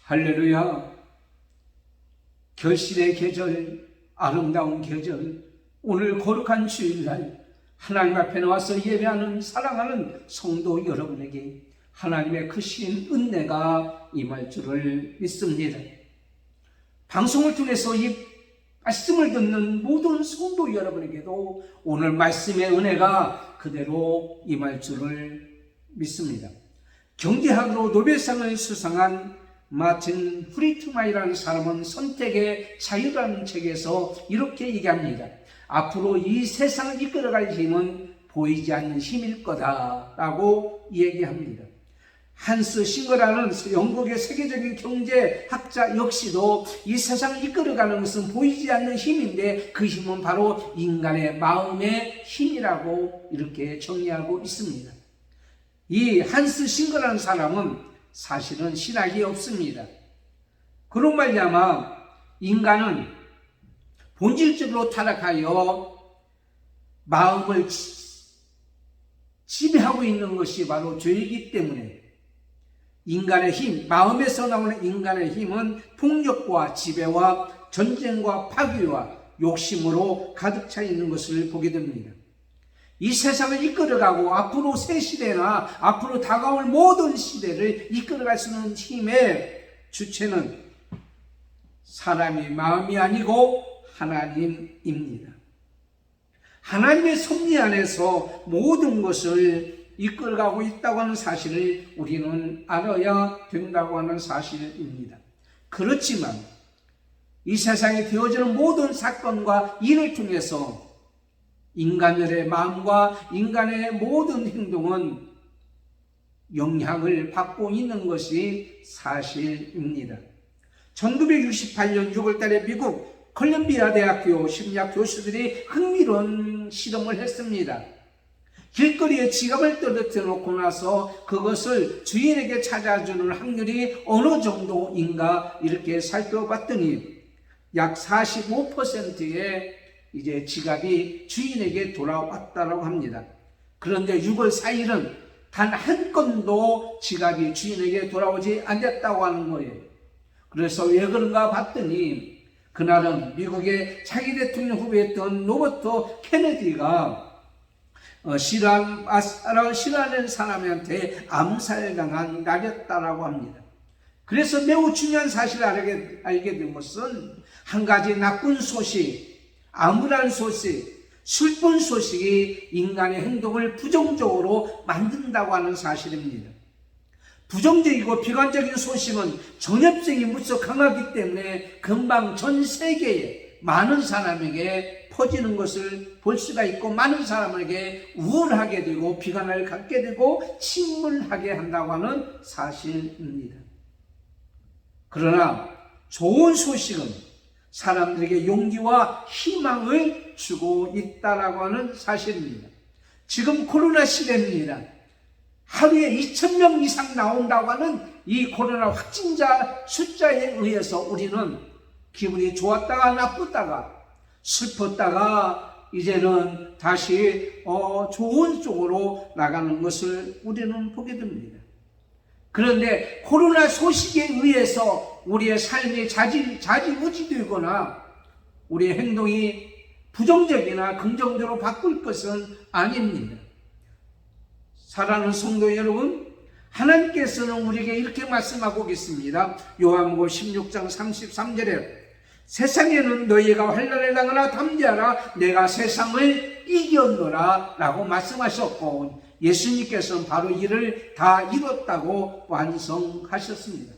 할렐루야. 결실의 계절, 아름다운 계절, 오늘 거룩한 주일날 하나님 앞에 나와서 예배하는 사랑하는 성도 여러분에게 하나님의 크신 은혜가 임할 줄을 믿습니다. 방송을 통해서 이 말씀을 듣는 모든 성도 여러분에게도 오늘 말씀의 은혜가 그대로 임할 줄을 믿습니다. 경제학으로 노벨상을 수상한 마틴 프리트만이라는 사람은 선택의 자유라는 책에서 이렇게 얘기합니다. 앞으로 이 세상을 이끌어갈 힘은 보이지 않는 힘일 거다라고 얘기합니다. 한스 싱거라는 영국의 세계적인 경제학자 역시도 이 세상을 이끌어가는 것은 보이지 않는 힘인데 그 힘은 바로 인간의 마음의 힘이라고 이렇게 정의하고 있습니다. 이 한스 싱거라는 사람은 사실은 신학이 없습니다. 그런 말미암아 인간은 본질적으로 타락하여 마음을 지배하고 있는 것이 바로 죄이기 때문에 인간의 힘, 마음에서 나오는 인간의 힘은 폭력과 지배와 전쟁과 파괴와 욕심으로 가득 차 있는 것을 보게 됩니다. 이 세상을 이끌어가고 앞으로 새 시대나 앞으로 다가올 모든 시대를 이끌어갈 수 있는 힘의 주체는 사람의 마음이 아니고 하나님입니다. 하나님의 섭리 안에서 모든 것을 이끌어가고 있다고 하는 사실을 우리는 알아야 된다고 하는 사실입니다. 그렇지만 이 세상에 되어지는 모든 사건과 일을 통해서 인간들의 마음과 인간의 모든 행동은 영향을 받고 있는 것이 사실입니다. 1968년 6월 달에 미국 콜롬비아 대학교 심리학 교수들이 흥미로운 실험을 했습니다. 길거리에 지갑을 떨어뜨려 놓고 나서 그것을 주인에게 찾아주는 확률이 어느 정도인가 이렇게 살펴봤더니 약 45%의 이제 지갑이 주인에게 돌아왔다고 합니다. 그런데 6월 4일은 단 한 건도 지갑이 주인에게 돌아오지 않았다고 하는 거예요. 그래서 왜 그런가 봤더니 그날은 미국의 차기 대통령 후보였던 로버트 케네디가 싫어하는 사람한테 암살당한 날이었다고 합니다. 그래서 매우 중요한 사실을 알게 된 것은 한 가지 나쁜 소식, 암울한 소식, 슬픈 소식이 인간의 행동을 부정적으로 만든다고 하는 사실입니다. 부정적이고 비관적인 소식은 전염성이 무척 강하기 때문에 금방 전 세계에 많은 사람에게 퍼지는 것을 볼 수가 있고 많은 사람에게 우울하게 되고 비관을 갖게 되고 침울하게 한다고 하는 사실입니다. 그러나 좋은 소식은 사람들에게 용기와 희망을 주고 있다라고 하는 사실입니다. 지금 코로나 시대입니다. 하루에 2,000명 이상 나온다고 하는 이 코로나 확진자 숫자에 의해서 우리는 기분이 좋았다가 나쁘다가 슬펐다가 이제는 다시 좋은 쪽으로 나가는 것을 우리는 보게 됩니다. 그런데 코로나 소식에 의해서 우리의 삶이 좌지우지되거나 우리의 행동이 부정적이나 긍정적으로 바꿀 것은 아닙니다. 사랑하는 성도 여러분, 하나님께서는 우리에게 이렇게 말씀하고 계십니다. 요한복음 16장 33절에 세상에는 너희가 환난을 당하나 담대하라 내가 세상을 이겼노라 라고 말씀하셨고 예수님께서는 바로 이를 다 이뤘다고 완성하셨습니다.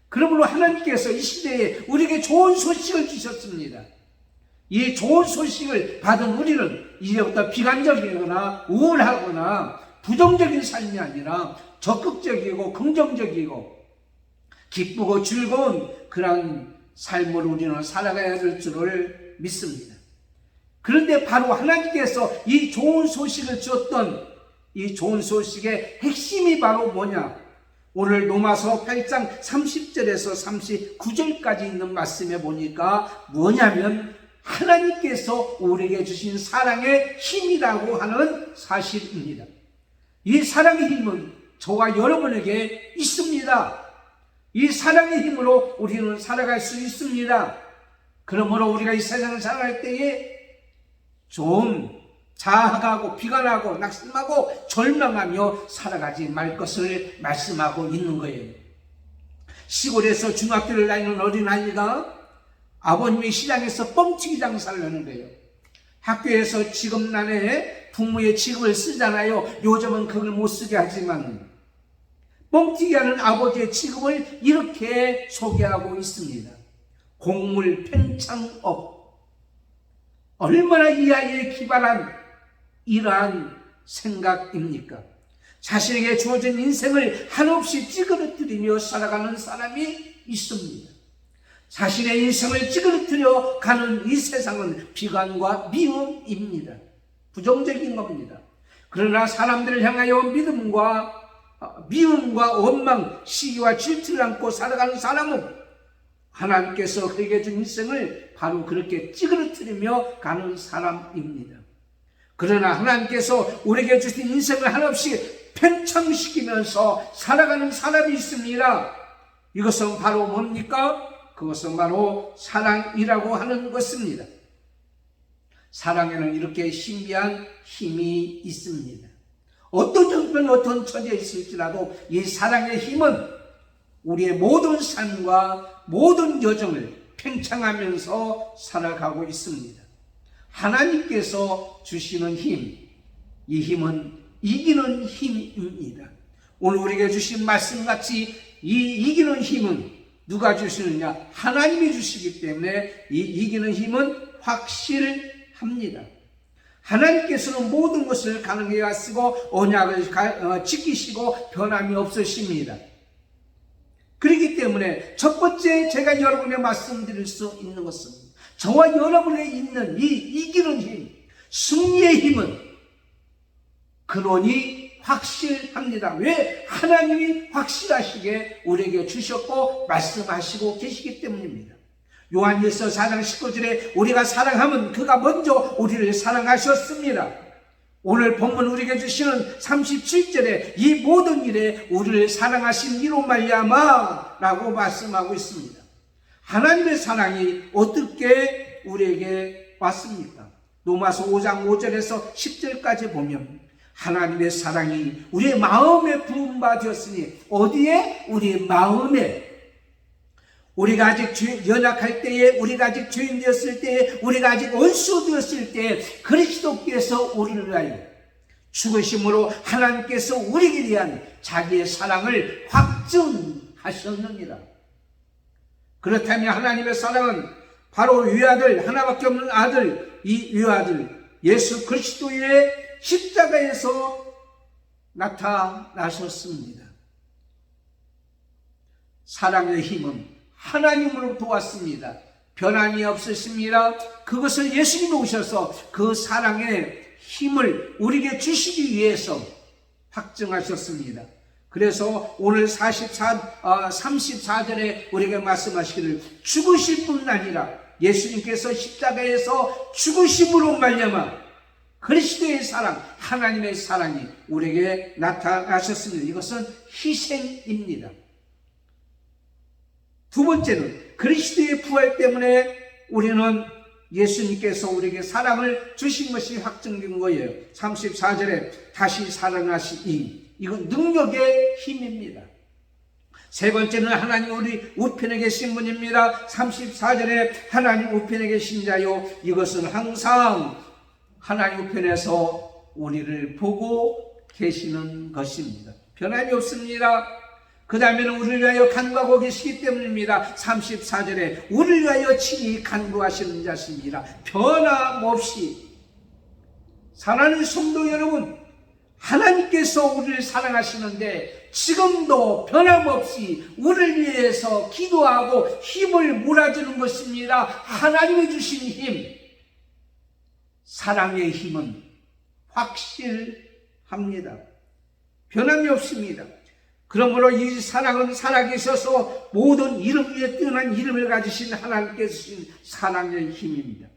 그러므로 하나님께서 이 시대에 우리에게 좋은 소식을 주셨습니다. 이 좋은 소식을 받은 우리는 이제부터 비관적이거나 우울하거나 부정적인 삶이 아니라 적극적이고 긍정적이고 기쁘고 즐거운 그런 삶을 우리는 살아가야 될 줄을 믿습니다. 그런데 바로 하나님께서 이 좋은 소식을 주었던 이 좋은 소식의 핵심이 바로 뭐냐? 오늘 로마서 8장 30절에서 39절까지 있는 말씀에 보니까 뭐냐면 하나님께서 우리에게 주신 사랑의 힘이라고 하는 사실입니다. 이 사랑의 힘은 저와 여러분에게 있습니다. 이 사랑의 힘으로 우리는 살아갈 수 있습니다. 그러므로 우리가 이 세상을 살아갈 때에 좀 자학하고 비관하고 낙심하고 절망하며 살아가지 말 것을 말씀하고 있는 거예요. 시골에서 중학교를 다니는 어린아이가 아버님의 시장에서 뻥튀기 장사를 하는 거예요. 학교에서 지급란에 부모의 지급을 쓰잖아요. 요즘은 그걸 못 쓰게 하지만 뻥튀기 하는 아버지의 지급을 이렇게 소개하고 있습니다. 곡물 팽창업. 얼마나 이 아이의 기발한 이러한 생각입니까? 자신에게 주어진 인생을 한없이 찌그러뜨리며 살아가는 사람이 있습니다. 자신의 인생을 찌그러뜨려 가는 이 세상은 비관과 미움입니다. 부정적인 겁니다. 그러나 사람들을 향하여 미움과 원망, 시기와 질투를 안고 살아가는 사람은 하나님께서 그에게 준 인생을 바로 그렇게 찌그러뜨리며 가는 사람입니다. 그러나 하나님께서 우리에게 주신 인생을 한없이 팽창시키면서 살아가는 사람이 있습니다. 이것은 바로 뭡니까? 그것은 바로 사랑이라고 하는 것입니다. 사랑에는 이렇게 신비한 힘이 있습니다. 어떤 형편, 어떤 처지에 있을지라도 이 사랑의 힘은 우리의 모든 삶과 모든 여정을 팽창하면서 살아가고 있습니다. 하나님께서 주시는 힘, 이 힘은 이기는 힘입니다. 오늘 우리에게 주신 말씀같이 이 이기는 힘은 누가 주시느냐? 하나님이 주시기 때문에 이 이기는 힘은 확실합니다. 하나님께서는 모든 것을 가능하게 하시고 언약을 지키시고 변함이 없으십니다. 그렇기 때문에 첫 번째 제가 여러분에 말씀드릴 수 있는 것은 저와 여러분에 있는 이 이기는 힘, 승리의 힘은 근원이 확실합니다. 왜? 하나님이 확실하시게 우리에게 주셨고 말씀하시고 계시기 때문입니다. 요한일서 4장 19절에 우리가 사랑하면 그가 먼저 우리를 사랑하셨습니다. 오늘 본문 우리에게 주시는 37절에 이 모든 일에 우리를 사랑하신 이로 말미암아 라고 말씀하고 있습니다. 하나님의 사랑이 어떻게 우리에게 왔습니까? 로마서 5장 5절에서 10절까지 보면 하나님의 사랑이 우리의 마음에 부음받았으니 어디에? 우리의 마음에. 우리가 아직 연약할 때에, 우리가 아직 죄인 되었을 때에, 우리가 아직 원수 되었을 때에 그리스도께서 우리를 위하여 죽으심으로 하나님께서 우리에게 대한 자기의 사랑을 확증하셨느니라. 그렇다면 하나님의 사랑은 바로 외아들, 하나밖에 없는 아들, 이 외아들 예수 그리스도의 십자가에서 나타나셨습니다. 사랑의 힘은 하나님으로부터 왔습니다. 변함이 없으십니다. 그것을 예수님이 오셔서 그 사랑의 힘을 우리에게 주시기 위해서 확증하셨습니다. 그래서 오늘 34절에 우리에게 말씀하시기를 죽으실 뿐 아니라 예수님께서 십자가에서 죽으심으로 말미암아 그리스도의 사랑, 하나님의 사랑이 우리에게 나타나셨습니다. 이것은 희생입니다. 두 번째는 그리스도의 부활 때문에 우리는 예수님께서 우리에게 사랑을 주신 것이 확증된 거예요. 34절에 다시 사랑하시니 이건 능력의 힘입니다. 세 번째는 하나님 우리 우편에 계신 분입니다. 34절에 하나님 우편에 계신 자요, 이것은 항상 하나님 우편에서 우리를 보고 계시는 것입니다. 변함이 없습니다. 그 다음에는 우리를 위하여 간구하고 계시기 때문입니다. 34절에 우리를 위하여 친히 간구하시는 자십니다. 변함없이. 사랑하는 성도 여러분, 하나님께서 우리를 사랑하시는데 지금도 변함없이 우리를 위해서 기도하고 힘을 몰아주는 것입니다. 하나님이 주신 힘, 사랑의 힘은 확실합니다. 변함이 없습니다. 그러므로 이 사랑은 살아계셔서 모든 이름 위에 뛰어난 이름을 가지신 하나님께서 주신 사랑의 힘입니다.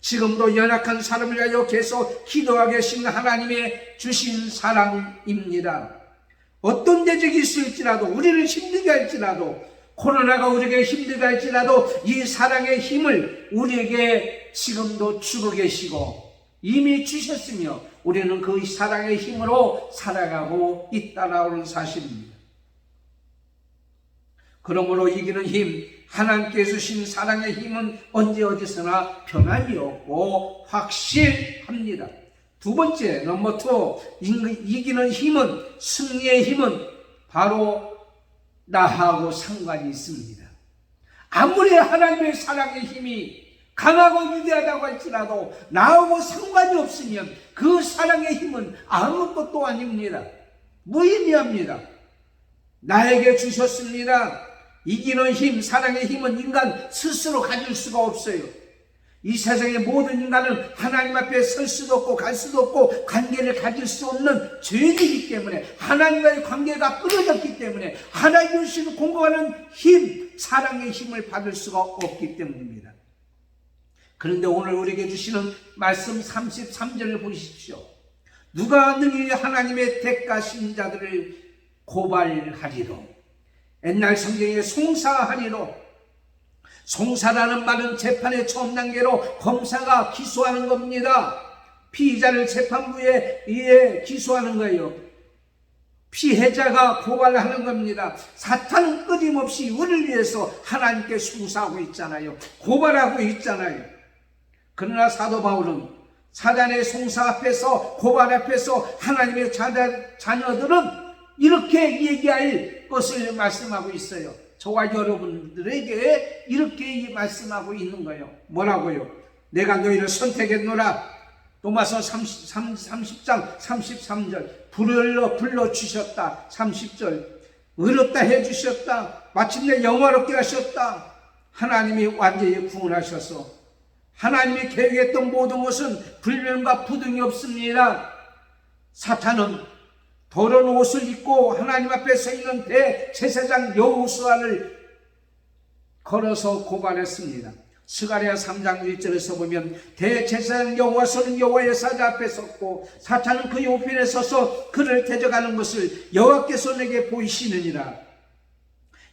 지금도 연약한 사람을 위하여 계속 기도하고 계신 하나님의 주신 사랑입니다. 어떤 대적이 있을지라도, 우리를 힘들게 할지라도 코로나가 우리에게 힘들다 할지라도 이 사랑의 힘을 우리에게 지금도 주고 계시고 이미 주셨으며 우리는 그 사랑의 힘으로 살아가고 있다라는 사실입니다. 그러므로 이기는 힘, 하나님께 주신 사랑의 힘은 언제 어디서나 변함이 없고 확실합니다. 두 번째, 넘버 2, 이기는 힘은, 승리의 힘은 바로 나하고 상관이 있습니다. 아무리 하나님의 사랑의 힘이 강하고 위대하다고 할지라도 나하고 상관이 없으면 그 사랑의 힘은 아무것도 아닙니다. 무의미합니다. 나에게 주셨습니다. 이기는 힘, 사랑의 힘은 인간 스스로 가질 수가 없어요. 이 세상의 모든 인간은 하나님 앞에 설 수도 없고 갈 수도 없고 관계를 가질 수 없는 죄인이기 때문에, 하나님과의 관계가 끊어졌기 때문에 하나님이 주시는 공급하는 힘, 사랑의 힘을 받을 수가 없기 때문입니다. 그런데 오늘 우리에게 주시는 말씀 33절을 보십시오. 누가 능히 하나님의 대가신 자들을 고발하리로. 옛날 성경에 송사하리로. 송사라는 말은 재판의 처음 단계로 검사가 기소하는 겁니다. 피의자를 재판부에 기소하는 거예요. 피해자가 고발하는 겁니다. 사탄은 끊임없이 우리를 위해서 하나님께 송사하고 있잖아요. 고발하고 있잖아요. 그러나 사도 바울은 사단의 송사 앞에서, 고발 앞에서 하나님의 자녀들은 이렇게 얘기할 것을 말씀하고 있어요. 저와 여러분들에게 이렇게 말씀하고 있는 거예요. 뭐라고요? 내가 너희를 선택했노라. 로마서 30장 33절 불러주셨다. 30절 의롭다 해주셨다. 마침내 영화롭게 하셨다. 하나님이 완전히 구원하셔서 하나님이 계획했던 모든 것은 불면과 부등이 없습니다. 사탄은 더러운 옷을 입고 하나님 앞에 서 있는 대제사장 여호수아를 걸어서 고발했습니다. 스가랴 3장 1절에서 보면 대제사장 여호수아는 여호와의 사자 앞에 섰고 사탄은 그 옆편에 서서 그를 대적하는 것을 여호와께서 내게 보이시느니라.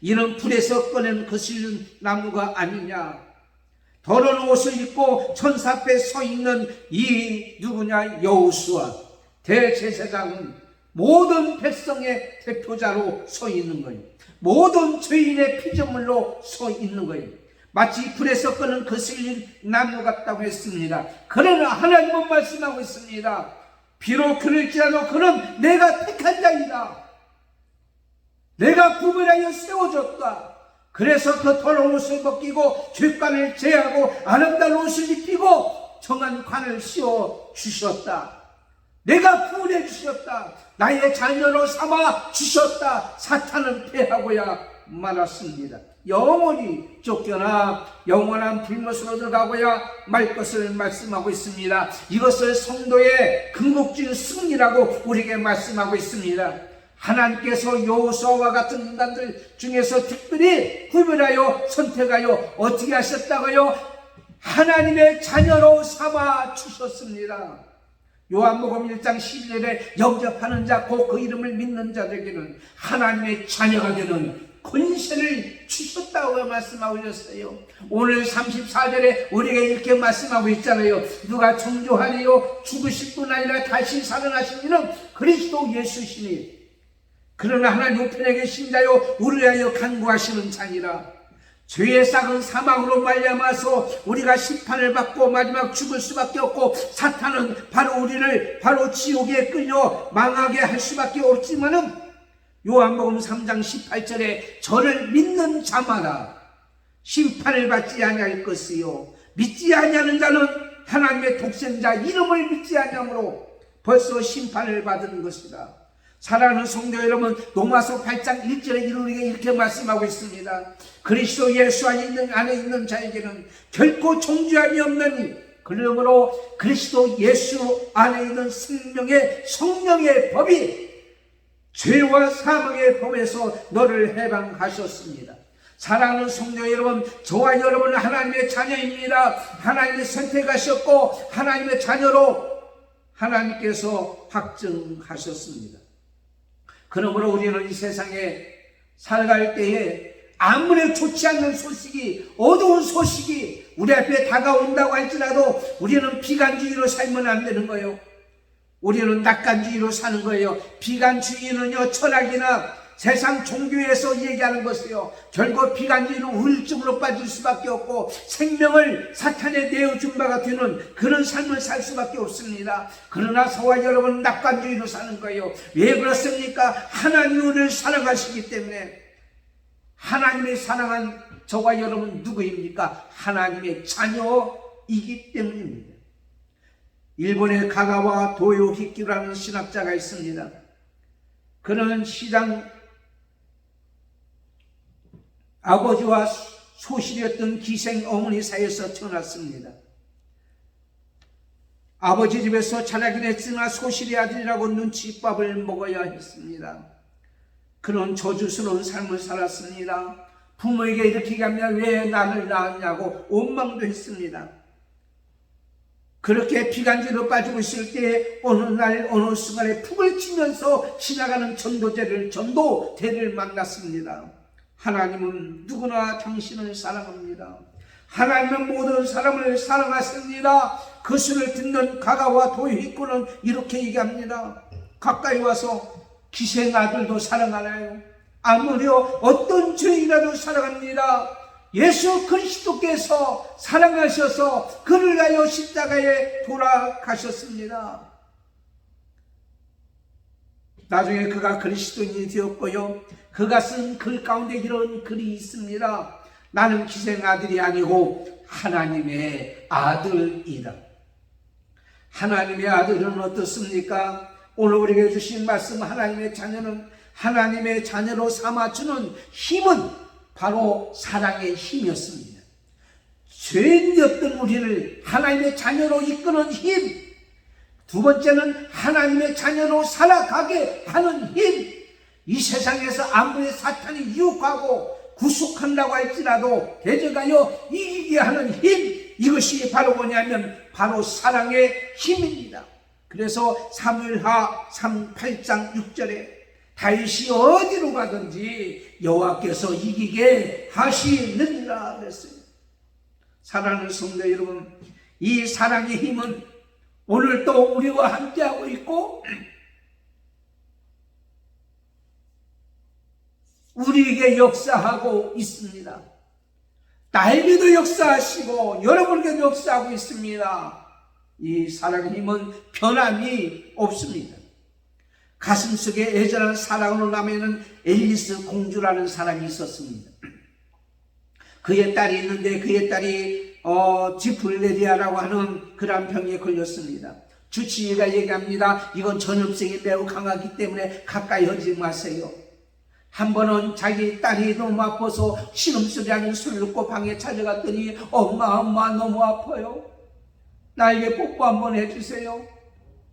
이는 불에서 꺼낸 거슬린 나무가 아니냐. 더러운 옷을 입고 천사 앞에 서 있는 이 누구냐? 여호수아 대제사장은 모든 백성의 대표자로 서 있는 거예요. 모든 죄인의 피조물로 서 있는 거예요. 마치 불에서 끄는 거슬린 나무 같다고 했습니다. 그러나 하나님은 말씀하고 있습니다. 비록 그럴지라도 그는 내가 택한 자이다. 내가 구별하여 세워줬다. 그래서 그 더러운 옷을 벗기고 죄관을 제하고 아름다운 옷을 입히고 정한 관을 씌워 주셨다. 내가 구원해 주셨다. 나의 자녀로 삼아 주셨다. 사탄은 패하고야 말았습니다. 영원히 쫓겨나 영원한 불못으로 들어가고야 말 것을 말씀하고 있습니다. 이것을 성도의 궁극적인 승리라고 우리에게 말씀하고 있습니다. 하나님께서 여호수아와 같은 인간들 중에서 특별히 구별하여 선택하여 어떻게 하셨다고요? 하나님의 자녀로 삼아 주셨습니다. 요한복음 1장 12절에 영접하는 자, 곧 그 이름을 믿는 자들에게는 하나님의 자녀가 되는 권세를 주셨다고 말씀하고 있어요. 오늘 34절에 우리에게 이렇게 말씀하고 있잖아요. 누가 정죄하리요? 죽으실 뿐 아니라 다시 살아나신 이는 그리스도 예수시니 그러나 하나님 우편에 계신 자요 우리를 위하여 간구하시는 자니라. 죄의 싹은 사망으로 말미암아서 우리가 심판을 받고 마지막 죽을 수밖에 없고 사탄은 바로 우리를 바로 지옥에 끌려 망하게 할 수밖에 없지만은 요한복음 3장 18절에 저를 믿는 자마다 심판을 받지 아니할 것이요 믿지 아니하는 자는 하나님의 독생자 이름을 믿지 아니하므로 벌써 심판을 받은 것이다. 사랑하는 성도 여러분, 로마서 8장 1절에 이렇게 말씀하고 있습니다. 그리스도 예수 안에 있는 자에게는 결코 정죄함이 없느니 그러므로 그리스도 예수 안에 있는 생명의 성령의 법이 죄와 사망의 법에서 너를 해방하셨습니다. 사랑하는 성도 여러분, 저와 여러분은 하나님의 자녀입니다. 하나님이 선택하셨고 하나님의 자녀로 하나님께서 확증하셨습니다. 그러므로 우리는 이 세상에 살아갈 때에 아무리 좋지 않는 소식이, 어두운 소식이 우리 앞에 다가온다고 할지라도 우리는 비관주의로 살면 안 되는 거예요. 우리는 낙관주의로 사는 거예요. 비관주의는요, 철학이나 세상 종교에서 얘기하는 것이요, 결국 비관주의는 우울증으로 빠질 수밖에 없고 생명을 사탄에 내어준 바가 되는 그런 삶을 살 수밖에 없습니다. 그러나 저와 여러분은 낙관주의로 사는 거예요. 왜 그렇습니까? 하나님이 우리를 사랑하시기 때문에. 하나님의 사랑한 저와 여러분 누구입니까? 하나님의 자녀이기 때문입니다. 일본의 가가와 도요 히키라는 신학자가 있습니다. 그는 시장 아버지와 소실이었던 기생 어머니 사이에서 태어났습니다. 아버지 집에서 자라긴 했으나 소실의 아들이라고 눈칫밥을 먹어야 했습니다. 그런 저주스러운 삶을 살았습니다. 부모에게 이렇게 얘기하면 왜 나를 낳았냐고 원망도 했습니다. 그렇게 비관주의로 빠지고 있을 때 어느 날 어느 순간에 푹을 치면서 지나가는 전도대를 만났습니다. 하나님은 누구나 당신을 사랑합니다. 하나님은 모든 사람을 사랑하십니다. 그 소리를 듣는 가가와 도요히코는 이렇게 얘기합니다. 가까이 와서 기생 아들도 사랑하나요? 아무려 어떤 죄인이라도 사랑합니다. 예수 그리스도께서 사랑하셔서 그를 위하여 십자가에 돌아가셨습니다. 나중에 그가 그리스도인이 되었고요, 그가 쓴 글 가운데 이런 글이 있습니다. 나는 기생 아들이 아니고 하나님의 아들이다. 하나님의 아들은 어떻습니까? 오늘 우리에게 주신 말씀, 하나님의 자녀는 하나님의 자녀로 삼아주는 힘은 바로 사랑의 힘이었습니다. 죄인이었던 우리를 하나님의 자녀로 이끄는 힘, 두 번째는 하나님의 자녀로 살아가게 하는 힘. 이 세상에서 아무리 사탄이 유혹하고 구속한다고 할지라도 대적하여 이기게 하는 힘, 이것이 바로 뭐냐면 바로 사랑의 힘입니다. 그래서 사무엘하 8장 6절에 다윗이 어디로 가든지 여호와께서 이기게 하시느니라 그랬어요. 사랑하는 성도 여러분, 이 사랑의 힘은 오늘 또 우리와 함께하고 있고 우리에게 역사하고 있습니다. 나에게도 역사하시고 여러분에게도 역사하고 있습니다. 이 사랑의 힘은 변함이 없습니다. 가슴속에 애절한 사랑으로 남아있는 앨리스 공주라는 사람이 있었습니다. 그의 딸이 있는데 그의 딸이 지플레리아라고 하는 그런 병에 걸렸습니다. 주치의가 얘기합니다. 이건 전염성이 매우 강하기 때문에 가까이 하지 마세요. 한 번은 자기 딸이 너무 아파서 신음소리 하는 술을 넣고 방에 찾아갔더니 엄마 너무 아파요. 나에게 뽀뽀 한번 해주세요.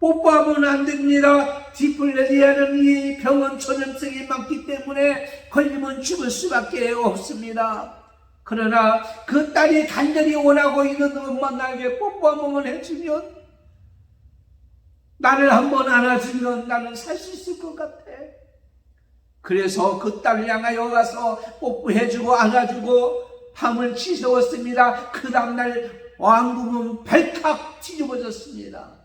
뽀뽀하면 안 됩니다. 디플레리아는 이 병은 전염성이 많기 때문에 걸리면 죽을 수밖에 없습니다. 그러나 그 딸이 간절히 원하고 있는 엄마 나에게 뽀뽀 한번 해주면, 나를 한번 안아주면 나는 살 수 있을 것 같아. 그래서 그 딸을 향하여 가서 뽀뽀해주고 안아주고 밤을 지새웠습니다. 그 다음날 왕궁은 발칵 뒤집어졌습니다.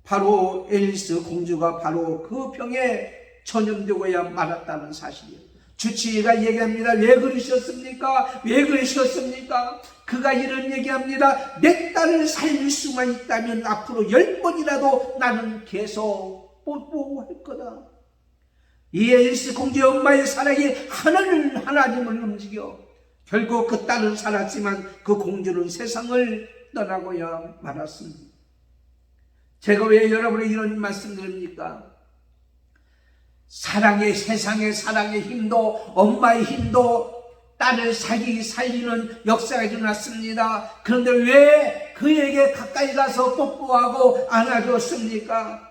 바로 앨리스 공주가 바로 그 병에 전염되고야 말았다는 사실이에요. 주치의가 얘기합니다. 왜 그러셨습니까? 왜 그러셨습니까? 그가 이런 얘기합니다. 내 딸을 살릴 수만 있다면 앞으로 10번이라도 나는 계속 뽀뽀할 거다. 이 앨리스 공주의 엄마의 사랑이 하나님을 움직여 결국 그 딸은 살았지만 그 공주는 세상을 떠나고야 말았습니다. 제가 왜 여러분에게 이런 말씀 드립니까? 세상의 사랑의 힘도, 엄마의 힘도 딸을 살리는 역사가 일어났습니다. 그런데 왜 그에게 가까이 가서 뽀뽀하고 안아줬습니까?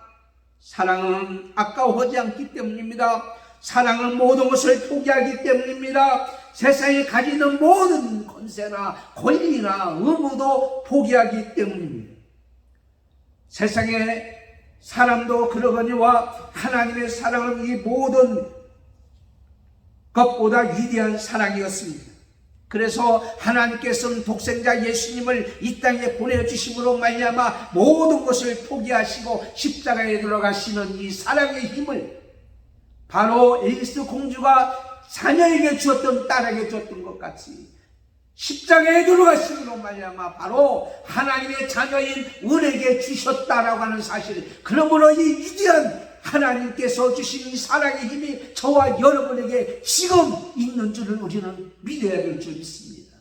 사랑은 아까워하지 않기 때문입니다. 사랑은 모든 것을 포기하기 때문입니다. 세상에 가지는 모든 권세나 권리나 의무도 포기하기 때문입니다. 세상에 사람도 그러거니와 하나님의 사랑은 이 모든 것보다 위대한 사랑이었습니다. 그래서 하나님께서는 독생자 예수님을 이 땅에 보내주심으로 말미암아 모든 것을 포기하시고 십자가에 들어가시는 이 사랑의 힘을 바로 에리스 공주가 자녀에게 주었던 딸에게 주었던 것 같이 십자가에 들어가심으로 말미암아 바로 하나님의 자녀인 우리에게 주셨다라고 하는 사실, 그러므로 이 위대한 하나님께서 주신 이 사랑의 힘이 저와 여러분에게 지금 있는 줄을 우리는 믿어야 될 줄 믿습니다.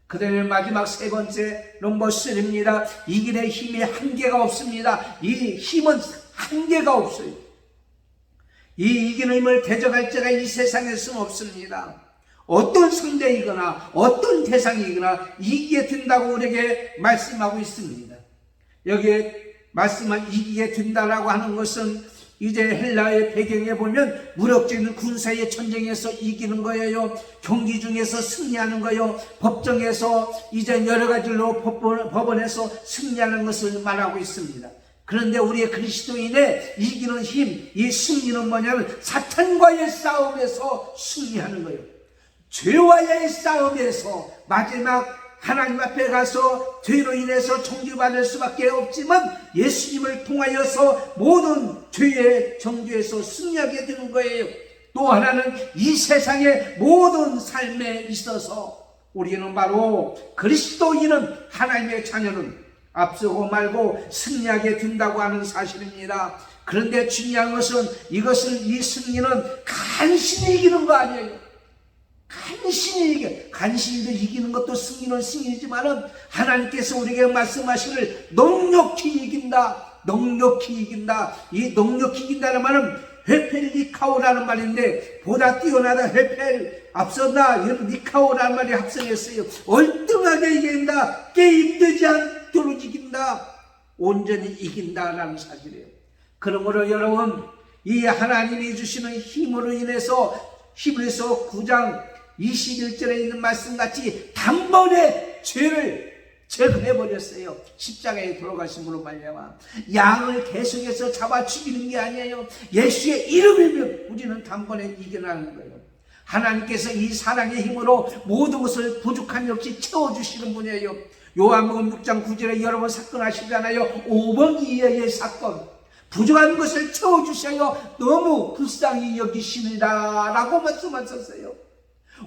그 다음에 마지막 세 번째 넘버 3입니다. 이기는 힘이 한계가 없습니다. 이 힘은 한계가 없어요. 이 이기는 힘을 대적할 자가 이 세상에서는 없습니다. 어떤 상대이거나 어떤 대상이거나 이기게 된다고 우리에게 말씀하고 있습니다. 여기에 말씀한 이기게 된다라고 하는 것은 이제 헬라의 배경에 보면 무력적인 군사의 전쟁에서 이기는 거예요. 경기 중에서 승리하는 거예요. 법정에서 이제 여러 가지로 법원에서 승리하는 것을 말하고 있습니다. 그런데 우리의 그리스도인의 이기는 힘, 이 승리는 뭐냐면 사탄과의 싸움에서 승리하는 거예요. 죄와의 싸움에서 마지막 하나님 앞에 가서 죄로 인해서 정죄받을 수밖에 없지만 예수님을 통하여서 모든 죄의 정죄에서 승리하게 되는 거예요. 또 하나는 이 세상의 모든 삶에 있어서 우리는 바로 그리스도인은, 하나님의 자녀는 앞서고 말고 승리하게 된다고 하는 사실입니다. 그런데 중요한 것은 이 승리는 간신히 이기는 거 아니에요. 간신히 이기는 것도 승리는 승리지만은 하나님께서 우리에게 말씀하시기를 넉넉히 이긴다. 이 넉넉히 이긴다는 말은 헤펠리카오라는 말인데, 보다 뛰어나다 헤펠 앞서다 니카오라는 말이 합성했어요. 얼등하게 이긴다. 게임되지 않도록 이긴다. 온전히 이긴다라는 사실이에요. 그러므로 여러분, 이 하나님이 주시는 힘으로 인해서 히브리서 9장 21절에 있는 말씀같이 단번에 죄를 제거해버렸어요. 십자가에 돌아가심으로 말미암아 양을 계속해서 잡아 죽이는 게 아니에요. 예수의 이름이면 우리는 단번에 이겨나는 거예요. 하나님께서 이 사랑의 힘으로 모든 것을 부족함이 없이 채워주시는 분이에요. 요한복음 6장 9절에 여러분 사건 아시잖아요. 5번 이하의 사건, 부족한 것을 채워주셔요. 너무 불쌍히 여기시니라 라고 말씀하셨어요.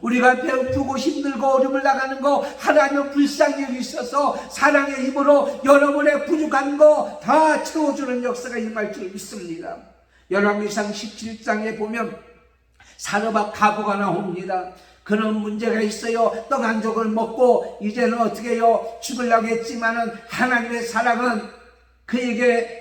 우리가 배고프고 힘들고 어려움을 나가는 거 하나님은 불쌍히 여기셔서 사랑의 힘으로 여러분의 부족한 거 다 채워주는 역사가 임할 줄 믿습니다. 열왕기상 17장에 보면 사르밧 가부가 나옵니다. 그런 문제가 있어요. 떡 한 조각을 먹고 이제는 어떻게 해요? 죽으려고 했지만은 하나님의 사랑은 그에게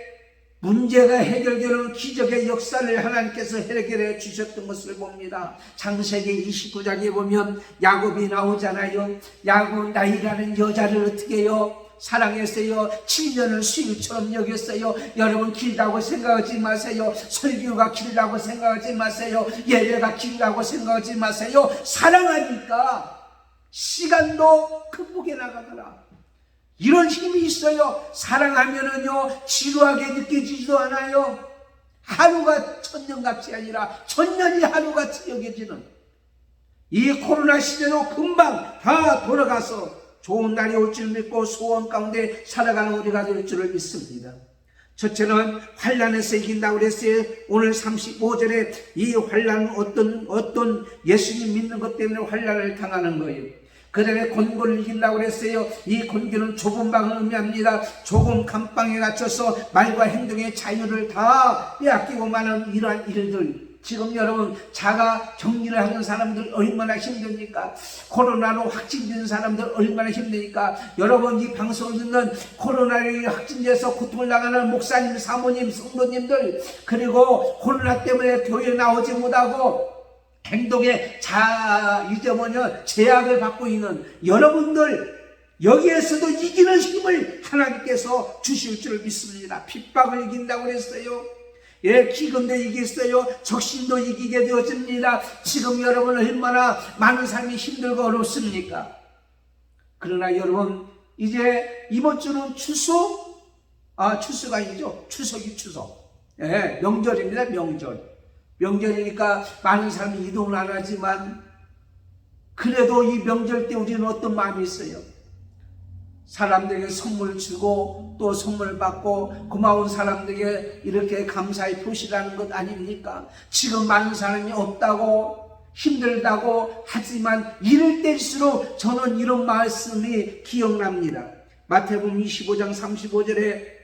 문제가 해결되는 기적의 역사를 하나님께서 해결해 주셨던 것을 봅니다. 창세기 29장에 보면 야곱이 나오잖아요. 야곱 나이라는 여자를 어떻게 해요? 사랑했어요. 7년을 수일처럼 여겼어요. 여러분 길다고 생각하지 마세요. 설교가 길다고 생각하지 마세요. 예배가 길다고 생각하지 마세요. 사랑하니까 시간도 극복해 나가더라. 이런 힘이 있어요. 사랑하면은요 지루하게 느껴지지도 않아요. 하루가 천년같이 아니라 천년이 하루같이 여겨지는 이 코로나 시대도 금방 다 돌아가서 좋은 날이 올 줄 믿고 소원 가운데 살아가는 우리가 될 줄을 믿습니다. 첫째는 환난에서 이긴다고 그랬어요. 오늘 35절에 이 환난은 어떤 예수님 믿는 것 때문에 환난을 당하는 거예요. 그 다음에 곤고를 이긴다고 그랬어요. 이 곤고는 좁은 방을 의미합니다. 좁은 감방에 갇혀서 말과 행동의 자유를 다 빼앗기고 마는 이러한 일들. 지금 여러분 자가 격리를 하는 사람들 얼마나 힘듭니까? 코로나로 확진된 사람들 얼마나 힘드니까? 여러분 이 방송을 듣는 코로나로 확진돼서 고통을 당하는 목사님, 사모님, 성도님들, 그리고 코로나 때문에 교회 나오지 못하고 행동에 제약을 받고 있는 여러분들, 여기에서도 이기는 힘을 하나님께서 주실 줄 믿습니다. 핍박을 이긴다고 그랬어요. 기근도 이겼어요. 적신도 이기게 되어집니다. 지금 여러분 얼마나 많은 삶이 힘들고 어렵습니까? 그러나 여러분 이제 이번 주는 추수가 아니죠. 추석이 추석. 명절입니다. 명절. 명절이니까 많은 사람이 이동을 안 하지만 그래도 이 명절 때 우리는 어떤 마음이 있어요? 사람들에게 선물 주고 또 선물 받고 고마운 사람들에게 이렇게 감사의 표시라는 것 아닙니까? 지금 많은 사람이 없다고 힘들다고 하지만 이럴 때일수록 저는 이런 말씀이 기억납니다. 마태복음 25장 35절에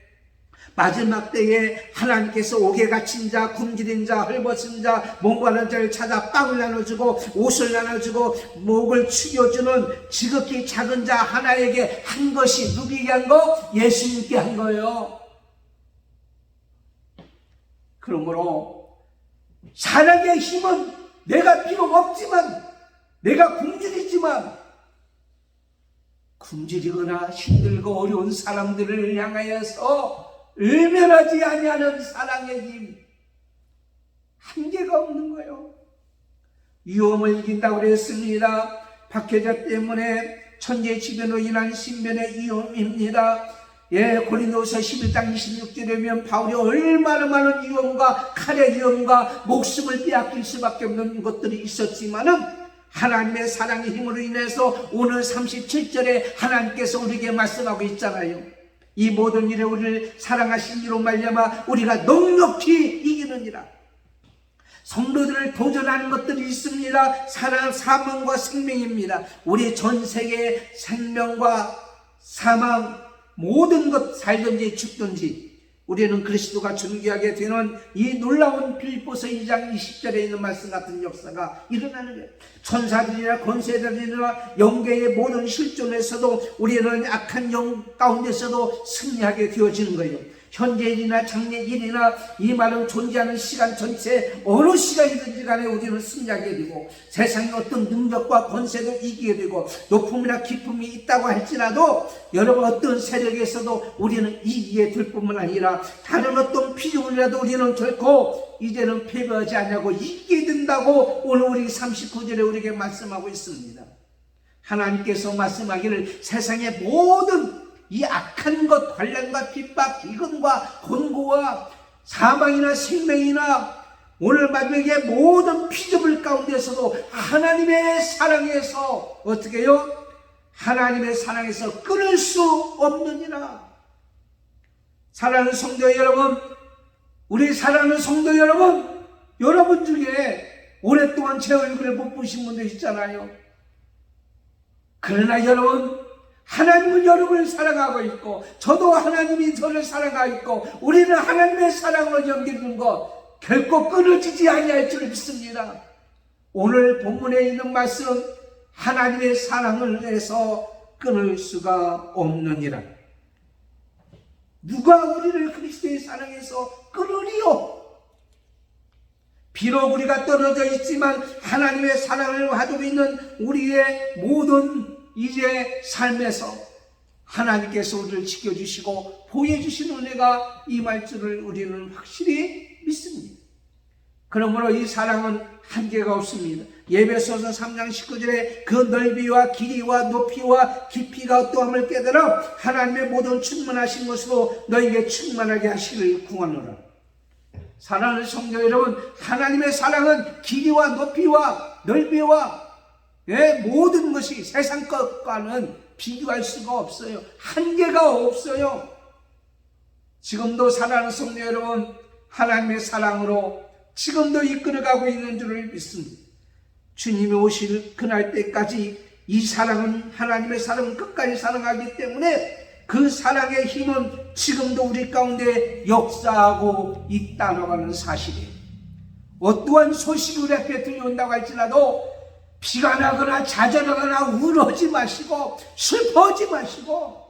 마지막 때에 하나님께서 옥에 갇힌 자, 굶주린 자, 헐벗은 자, 목마른 자를 찾아 빵을 나눠주고 옷을 나눠주고 목을 축여주는 지극히 작은 자 하나에게 한 것이 누구에게 한 거? 예수님께 한 거예요. 그러므로 사랑의 힘은 내가 비록 없지만, 내가 굶주리지만, 굶주리거나 힘들고 어려운 사람들을 향하여서 외면하지 아니하는 사랑의 힘, 한계가 없는 거예요. 위험을 이긴다고 그랬습니다. 박해자 때문에 천재지변으로 인한 신변의 위험입니다. 고린도서 11장 26절에 보면 바울이 얼마나 많은 위험과 칼의 위험과 목숨을 빼앗길 수밖에 없는 것들이 있었지만은 하나님의 사랑의 힘으로 인해서 오늘 37절에 하나님께서 우리에게 말씀하고 있잖아요. 이 모든 일에 우리를 사랑하신 이로 말미암아 우리가 넉넉히 이기느니라. 성도들을 도전하는 것들이 있습니다. 사망과 생명입니다. 우리 전 세계의 생명과 사망, 모든 것, 살든지 죽든지 우리는 그리스도가 존귀하게 되는 이 놀라운 빌립보서 2장 20절에 있는 말씀 같은 역사가 일어나는 거예요. 천사들이나 권세들이나 영계의 모든 실존에서도 우리는 악한 영 가운데서도 승리하게 되어지는 거예요. 현재일이나 장래일이나 이 말은 존재하는 시간 전체 어느 시간이든지 간에 우리는 승리하게 되고 세상의 어떤 능력과 권세도 이기게 되고 높음이나 기쁨이 있다고 할지라도 여러분 어떤 세력에서도 우리는 이기게 될 뿐만 아니라 다른 어떤 피조물이라도 우리는 결코 이제는 패배하지 않냐고 이기게 된다고 오늘 우리 39절에 우리에게 말씀하고 있습니다. 하나님께서 말씀하기를 세상의 모든 이 악한 것, 관련과 핍박, 기근과 곤고와 사망이나 생명이나 오늘 마지막에 모든 피조물 가운데서도 하나님의 사랑에서 어떻게 해요? 하나님의 사랑에서 끊을 수 없느니라. 사랑하는 성도 여러분, 우리 사랑하는 성도 여러분, 여러분 중에 오랫동안 제 얼굴을 못 보신 분도 있잖아요. 그러나 여러분, 하나님은 여러분을 사랑하고 있고 저도 하나님이 저를 사랑하고 있고 우리는 하나님의 사랑으로 연결된 것 결코 끊어지지 아니할 줄 믿습니다. 오늘 본문에 있는 말씀은 하나님의 사랑을 해서 끊을 수가 없느니라. 누가 우리를 그리스도의 사랑에서 끊으리요? 비록 우리가 떨어져 있지만 하나님의 사랑을 가지고 있는 우리의 모든 이제 삶에서 하나님께서 우리를 지켜주시고 보여주신 은혜가 임할 줄을 우리는 확실히 믿습니다. 그러므로 이 사랑은 한계가 없습니다. 에베소서 3장 19절에 그 넓이와 길이와 높이와 깊이가 어떠함을 깨달아 하나님의 모든 충만하신 것으로 너에게 충만하게 하시기를 구하노라. 사랑하는 성도 여러분, 하나님의 사랑은 길이와 높이와 넓이와 모든 것이 세상 것과는 비교할 수가 없어요. 한계가 없어요. 지금도 사랑하는 성도 여러분, 하나님의 사랑으로 지금도 이끌어가고 있는 줄을 믿습니다. 주님이 오실 그날 때까지 이 사랑은 하나님의 사랑은 끝까지 사랑하기 때문에 그 사랑의 힘은 지금도 우리 가운데 역사하고 있다고 하는 사실이에요. 어떠한 소식이 우리 앞에 들려온다고 할지라도 비가 나거나 좌절하거나 울어지 마시고 슬퍼하지 마시고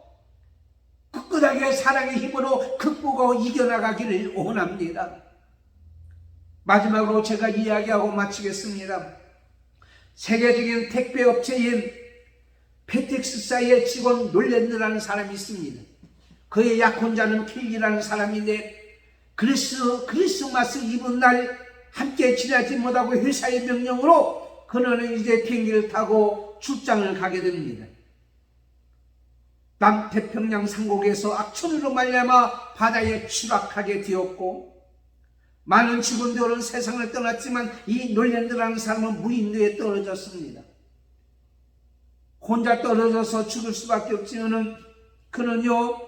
꿋꿋하게 사랑의 힘으로 극복하고 이겨나가기를 원합니다. 마지막으로 제가 이야기하고 마치겠습니다. 세계적인 택배업체인 페텍스사의 직원 놀랜드라는 사람이 있습니다. 그의 약혼자는 켈리라는 사람인데 크리스마스 이브 날 함께 지내지 못하고 회사의 명령으로 그는 이제 비행기를 타고 출장을 가게 됩니다. 남태평양 상공에서 악천후로 말미암아 바다에 추락하게 되었고 많은 직원들은 세상을 떠났지만 이 놀랜드라는 사람은 무인도에 떨어졌습니다. 혼자 떨어져서 죽을 수밖에 없지만은 그는요,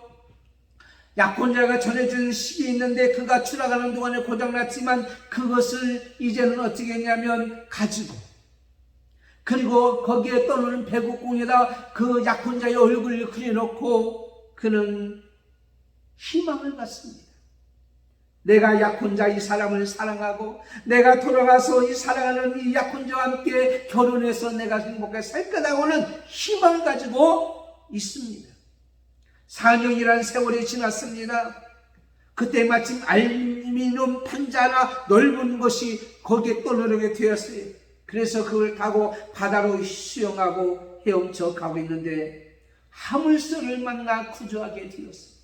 약혼자가 전해준 식이 있는데 그가 추락하는 동안에 고장났지만 그것을 이제는 어떻게 했냐면 가지고, 그리고 거기에 떠오르는 배국공에다 그 약혼자의 얼굴을 그려놓고 그는 희망을 갖습니다. 내가 약혼자 이 사람을 사랑하고 내가 돌아가서 이 사랑하는 이 약혼자와 함께 결혼해서 내가 행복하게 살 거라고는 희망을 가지고 있습니다. 4년이라는 세월이 지났습니다. 그때 마침 알루미늄 판자 하나 넓은 것이 거기에 떠오르게 되었어요. 그래서 그걸 타고 바다로 수영하고 헤엄쳐 가고 있는데 하물쇠를 만나 구조하게 되었어요.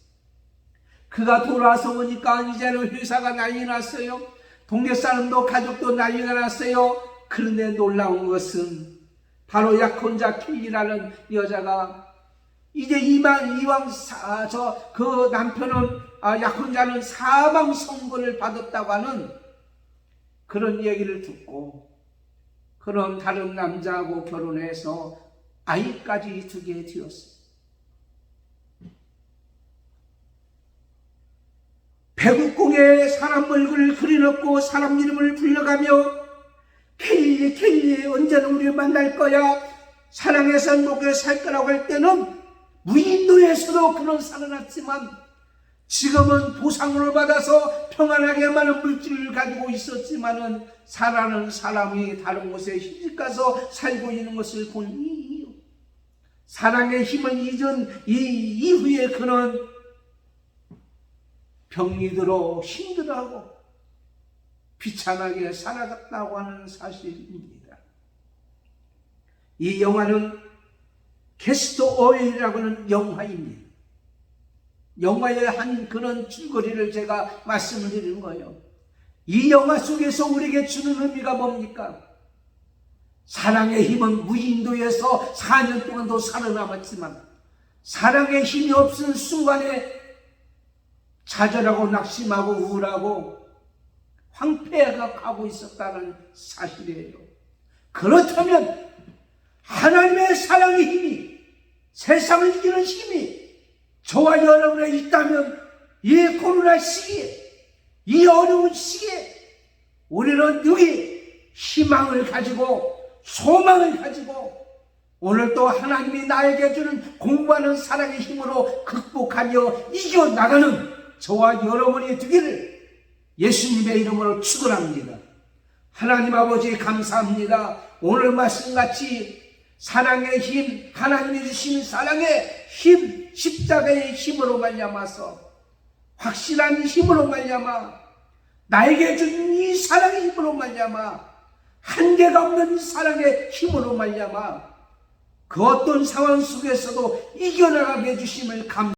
그가 돌아와서 보니까 이제는 회사가 난리 났어요. 동네 사람도 가족도 난리가 났어요. 그런데 놀라운 것은 바로 약혼자 킬리라는 여자가 이제 그 남편은 약혼자는 사망 선고를 받았다고 하는 그런 얘기를 듣고 그런 다른 남자하고 결혼해서 아이까지 두게 되었어요. 배국공에 사람 얼굴을 그려놓고 사람 이름을 불러가며 켈리 언제는 우리를 만날 거야, 사랑해서 행복하게 살 거라고 할 때는 무인도에서도 그런 살아났지만 지금은 보상을 받아서 평안하게 많은 물질을 가지고 있었지만은 사랑하는 사람이 다른 곳에 시집가서 살고 있는 것을 본 이유, 사랑의 힘을 잊은 이 이후에 그는 병이 들어 힘들어하고 비참하게 살아갔다고 하는 사실입니다. 이 영화는 캐스트어웨이라고 하는 영화입니다. 영화의 한 그런 줄거리를 제가 말씀을 드리는 거예요. 이 영화 속에서 우리에게 주는 의미가 뭡니까? 사랑의 힘은 무인도에서 4년 동안도 살아남았지만 사랑의 힘이 없은 순간에 좌절하고 낙심하고 우울하고 황폐해가 가고 있었다는 사실이에요. 그렇다면 하나님의 사랑의 힘이, 세상을 이기는 힘이 저와 여러분에 있다면 이 코로나 시기에, 이 어려운 시기에 우리는 여기 희망을 가지고 소망을 가지고 오늘 또 하나님이 나에게 주는 공부하는 사랑의 힘으로 극복하며 이겨나가는 저와 여러분이 되기를 예수님의 이름으로 축원합니다. 하나님 아버지 감사합니다. 오늘 말씀같이 사랑의 힘, 하나님이 주신 사랑의 힘, 십자가의 힘으로 말미암아서 확실한 힘으로 말미암아 나에게 준 이 사랑의 힘으로 말미암아 한계가 없는 사랑의 힘으로 말미암아 그 어떤 상황 속에서도 이겨나가게 해주심을 감사합니다.